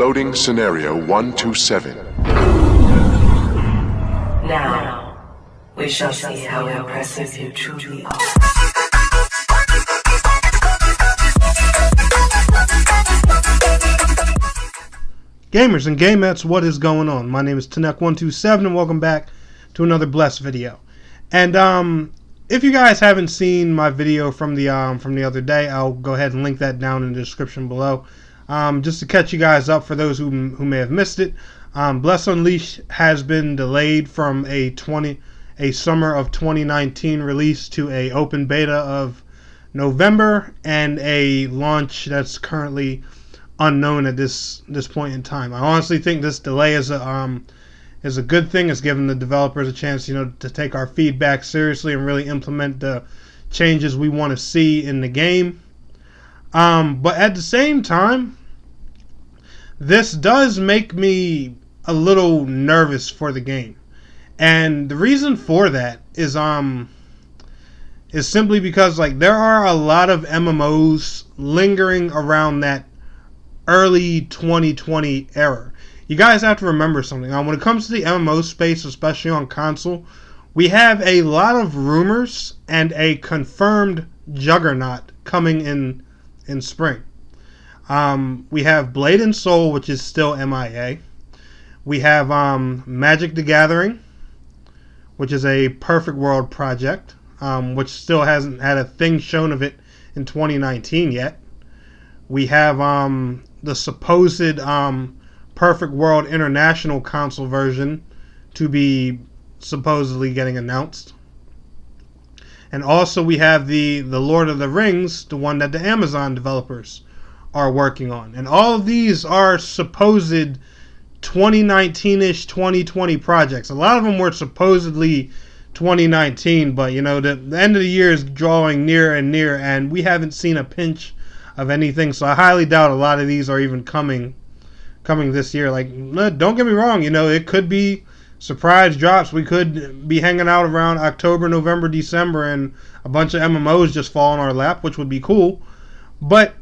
Loading scenario 127. Now, we shall see how impressive you truly are. Gamers and gamettes, what is going on? My name is Tanek127 and welcome back to another Bless video. And if you guys haven't seen my video from the other day, I'll go ahead and link that down in the description below. Just to catch you guys up for those who may have missed it. Bless Unleashed has been delayed from a summer of 2019 release to a open beta of November and a launch that's currently unknown at this point in time. I honestly think this delay is a good thing. It's given the developers a chance, to take our feedback seriously and really implement the changes we want to see in the game. But at the same time, this does make me a little nervous for the game. And the reason for that is simply because there are a lot of MMOs lingering around that early 2020 era. You guys have to remember something. When it comes to the MMO space, especially on console, we have a lot of rumors and a confirmed juggernaut coming in spring. We have Blade and Soul, which is still MIA. We have Magic the Gathering, which is a perfect world project, which still hasn't had a thing shown of it in 2019 yet. We have the supposed Perfect World International console version to be supposedly getting announced. And also we have the Lord of the Rings, the one that the Amazon developers are working on. And all of these are supposed 2019-ish, 2020 projects. A lot of them were supposedly 2019, but the end of the year is drawing near and near, and we haven't seen a pinch of anything. So I highly doubt a lot of these are even coming this year. Don't get me wrong, it could be surprise drops. We could be hanging out around October, November, December, and a bunch of MMOs just fall in our lap, which would be cool. But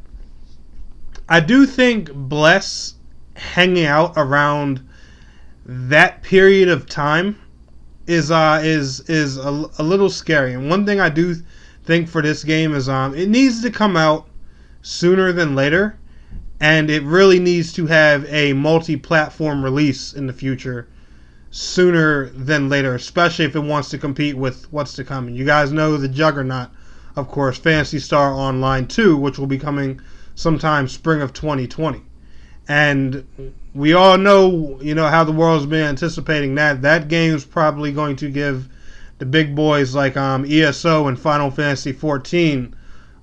I do think Bless hanging out around that period of time is a little scary. And one thing I do think for this game is it needs to come out sooner than later, and it really needs to have a multi-platform release in the future sooner than later, especially if it wants to compete with what's to come. And you guys know the juggernaut, of course, Phantasy Star Online 2, which will be coming sometime spring of 2020. And we all know, how the world's been anticipating that. That game's probably going to give the big boys like ESO and Final Fantasy 14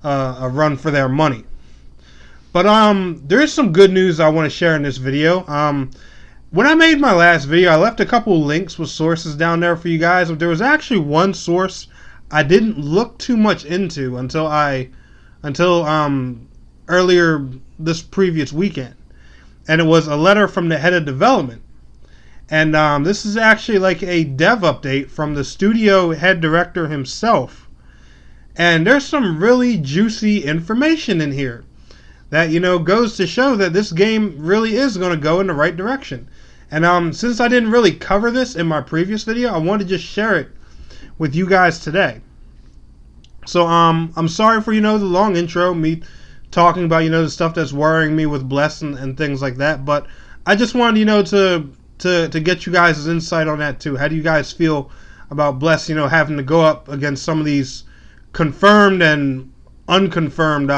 a run for their money. But there is some good news I want to share in this video. When I made my last video, I left a couple links with sources down there for you guys. But there was actually one source I didn't look too much into until earlier this previous weekend, and it was a letter from the head of development. And this is actually like a dev update from the studio head director himself. And there's some really juicy information in here that, goes to show that this game really is going to go in the right direction. And since I didn't really cover this in my previous video, I wanted to just share it with you guys today. So I'm sorry for, the long intro, me talking about, the stuff that's worrying me with Bless and things like that. But I just wanted, to get you guys' insight on that too. How do you guys feel about Bless, having to go up against some of these confirmed and unconfirmed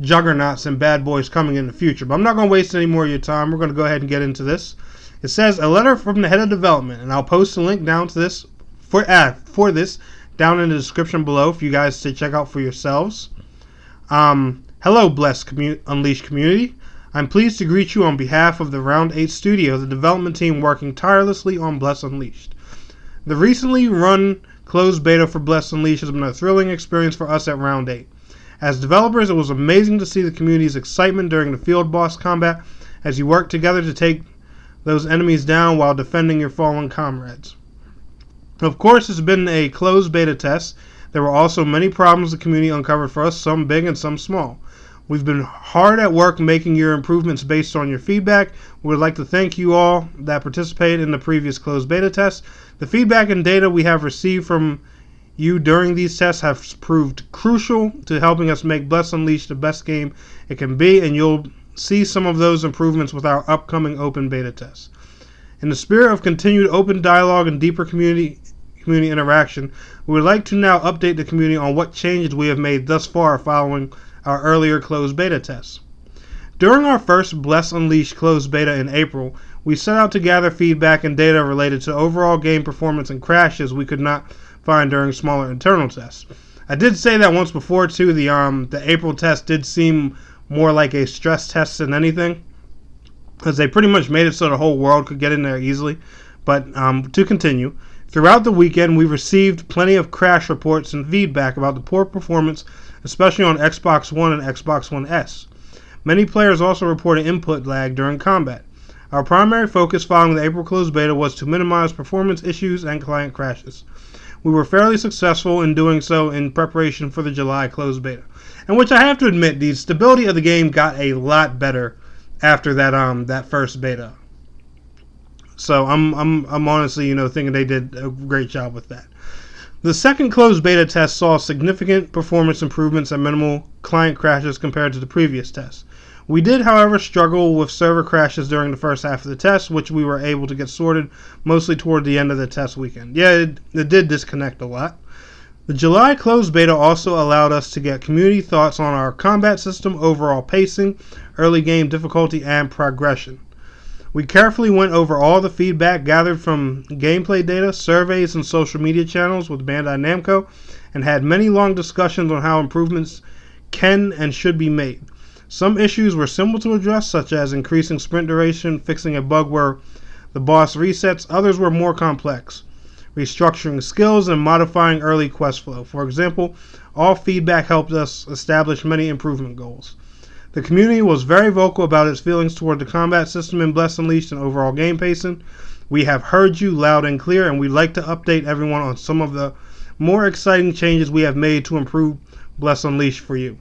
juggernauts and bad boys coming in the future? But I'm not going to waste any more of your time. We're going to go ahead and get into this. It says, a letter from the head of development, and I'll post a link down to this for this down in the description below for you guys to check out for yourselves. Hello, Bless Unleashed community. I'm pleased to greet you on behalf of the Round 8 studio, the development team working tirelessly on Bless Unleashed. The recently run closed beta for Bless Unleashed has been a thrilling experience for us at Round 8. As developers, it was amazing to see the community's excitement during the field boss combat as you work together to take those enemies down while defending your fallen comrades. Of course, it's been a closed beta test. There were also many problems the community uncovered for us, some big and some small. We've been hard at work making your improvements based on your feedback. We would like to thank you all that participated in the previous closed beta tests. The feedback and data we have received from you during these tests have proved crucial to helping us make Bless Unleashed the best game it can be, and you'll see some of those improvements with our upcoming open beta tests. In the spirit of continued open dialogue and deeper community interaction, we would like to now update the community on what changes we have made thus far following our earlier closed beta tests. During our first Bless Unleashed closed beta in April, we set out to gather feedback and data related to overall game performance and crashes we could not find during smaller internal tests. I did say that once before too. The April test did seem more like a stress test than anything, because they pretty much made it so the whole world could get in there easily. But to continue, throughout the weekend we received plenty of crash reports and feedback about the poor performance, especially on Xbox One and Xbox One S. Many players also reported input lag during combat. Our primary focus following the April closed beta was to minimize performance issues and client crashes. We were fairly successful in doing so in preparation for the July closed beta, and which I have to admit, the stability of the game got a lot better after that first beta. So I'm honestly thinking they did a great job with that. The second closed beta test saw significant performance improvements and minimal client crashes compared to the previous test. We did, however, struggle with server crashes during the first half of the test, which we were able to get sorted mostly toward the end of the test weekend. Yeah, it did disconnect a lot. The July closed beta also allowed us to get community thoughts on our combat system, overall pacing, early game difficulty, and progression. We carefully went over all the feedback gathered from gameplay data, surveys, and social media channels with Bandai Namco, and had many long discussions on how improvements can and should be made. Some issues were simple to address, such as increasing sprint duration, fixing a bug where the boss resets. Others were more complex, restructuring skills and modifying early quest flow. For example, all feedback helped us establish many improvement goals. The community was very vocal about its feelings toward the combat system in Bless Unleashed and overall game pacing. We have heard you loud and clear, and we'd like to update everyone on some of the more exciting changes we have made to improve Bless Unleashed for you.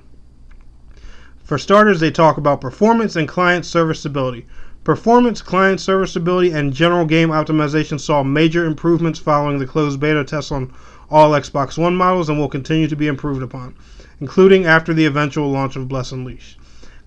For starters, they talk about performance and client serviceability. Performance, client serviceability, and general game optimization saw major improvements following the closed beta tests on all Xbox One models and will continue to be improved upon, including after the eventual launch of Bless Unleashed.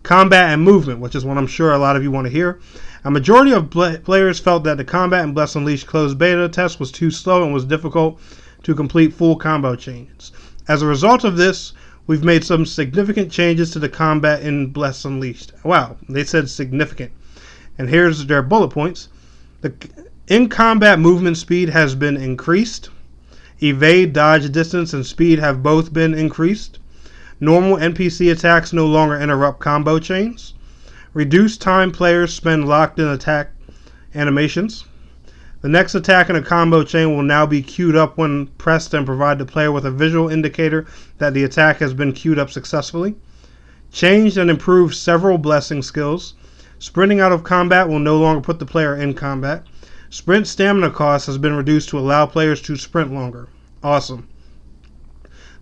Combat and movement, which is what I'm sure a lot of you want to hear. A majority of players felt that the combat in Bless Unleashed closed beta test was too slow and was difficult to complete full combo changes. As a result of this, we've made some significant changes to the combat in Bless Unleashed. Wow, they said significant. And here's their bullet points. The in-combat movement speed has been increased. Evade, dodge, distance, and speed have both been increased. Normal NPC attacks no longer interrupt combo chains. Reduced time players spend locked in attack animations. The next attack in a combo chain will now be queued up when pressed and provide the player with a visual indicator that the attack has been queued up successfully. Changed and improved several blessing skills. Sprinting out of combat will no longer put the player in combat. Sprint stamina cost has been reduced to allow players to sprint longer. Awesome.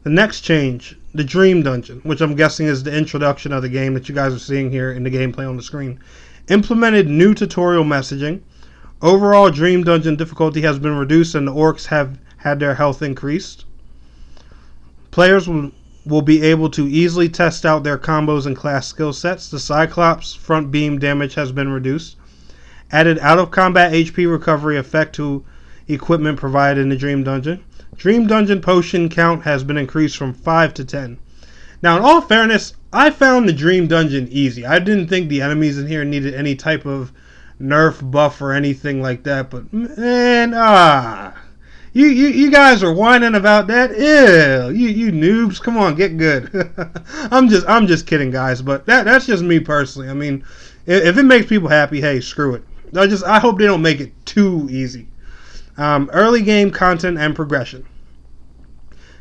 The next change, the Dream Dungeon, which I'm guessing is the introduction of the game that you guys are seeing here in the gameplay on the screen, implemented new tutorial messaging. Overall, Dream Dungeon difficulty has been reduced and the orcs have had their health increased. Players will be able to easily test out their combos and class skill sets. The Cyclops front beam damage has been reduced. Added out-of-combat HP recovery effect to equipment provided in the Dream Dungeon. Dream Dungeon potion count has been increased from 5 to 10. Now, in all fairness, I found the Dream Dungeon easy. I didn't think the enemies in here needed any type of nerf buff or anything like that, but man, you guys are whining about that. Ew, you noobs, come on, get good. I'm just kidding, guys, but that's just me personally. I mean, if it makes people happy, hey, screw it. I hope they don't make it too easy. Early game content and progression.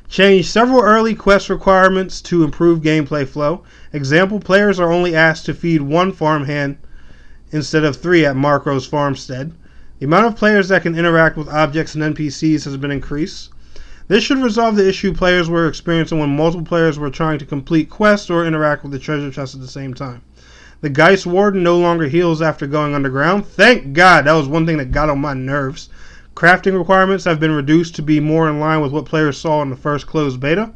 Change several early quest requirements to improve gameplay flow. Example, players are only asked to feed one farmhand instead of 3 at Marco's farmstead. The amount of players that can interact with objects and NPCs has been increased. This should resolve the issue players were experiencing when multiple players were trying to complete quests or interact with the treasure chest at the same time. The Geist Warden no longer heals after going underground. Thank God, that was one thing that got on my nerves. Crafting requirements have been reduced to be more in line with what players saw in the first closed beta.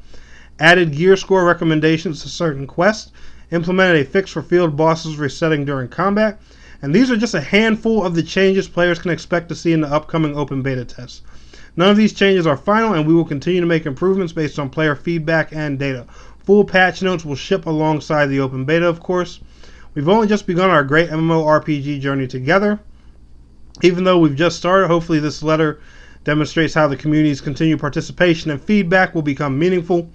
Added gear score recommendations to certain quests. Implemented a fix for field bosses resetting during combat. And these are just a handful of the changes players can expect to see in the upcoming open beta tests. None of these changes are final, and we will continue to make improvements based on player feedback and data. Full patch notes will ship alongside the open beta, of course. We've only just begun our great MMORPG journey together. Even though we've just started, hopefully this letter demonstrates how the community's continued participation and feedback will become meaningful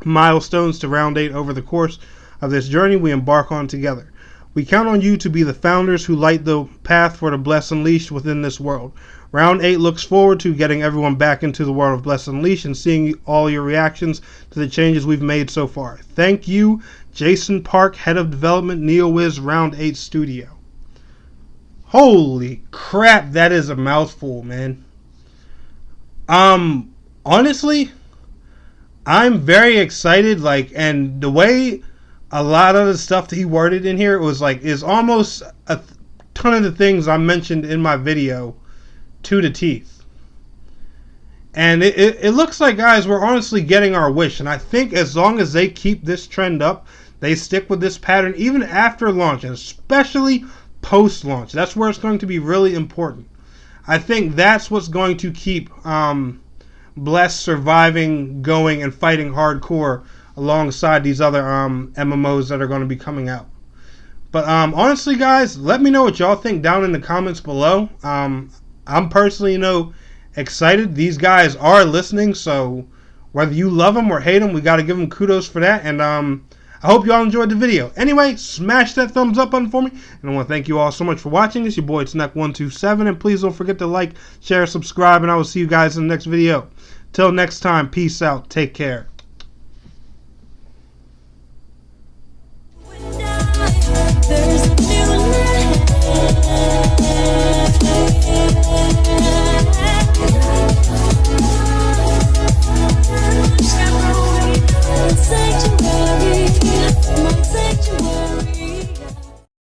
milestones to Round 8 over the course of this journey we embark on together. We count on you to be the founders who light the path for the Bless Unleashed within this world. Round 8 looks forward to getting everyone back into the world of Bless Unleashed and seeing all your reactions to the changes we've made so far. Thank you, Jason Park, Head of Development, NeoWiz Round 8 Studio. Holy crap, that is a mouthful, man. Honestly, I'm very excited, and the way a lot of the stuff that he worded in here is almost a ton of the things I mentioned in my video to the teeth. And it looks like, guys, we're honestly getting our wish. And I think as long as they keep this trend up, they stick with this pattern even after launch, and especially post-launch. That's where it's going to be really important. I think that's what's going to keep Bless surviving, going, and fighting hardcore alongside these other MMOs that are going to be coming out. But honestly, guys, let me know what y'all think down in the comments below. I'm personally, excited. These guys are listening, so whether you love them or hate them, we got to give them kudos for that. And I hope y'all enjoyed the video. Anyway, smash that thumbs up button for me. And I want to thank you all so much for watching. It's your boy, Snack127. And please don't forget to like, share, subscribe, and I will see you guys in the next video. Till next time, peace out. Take care.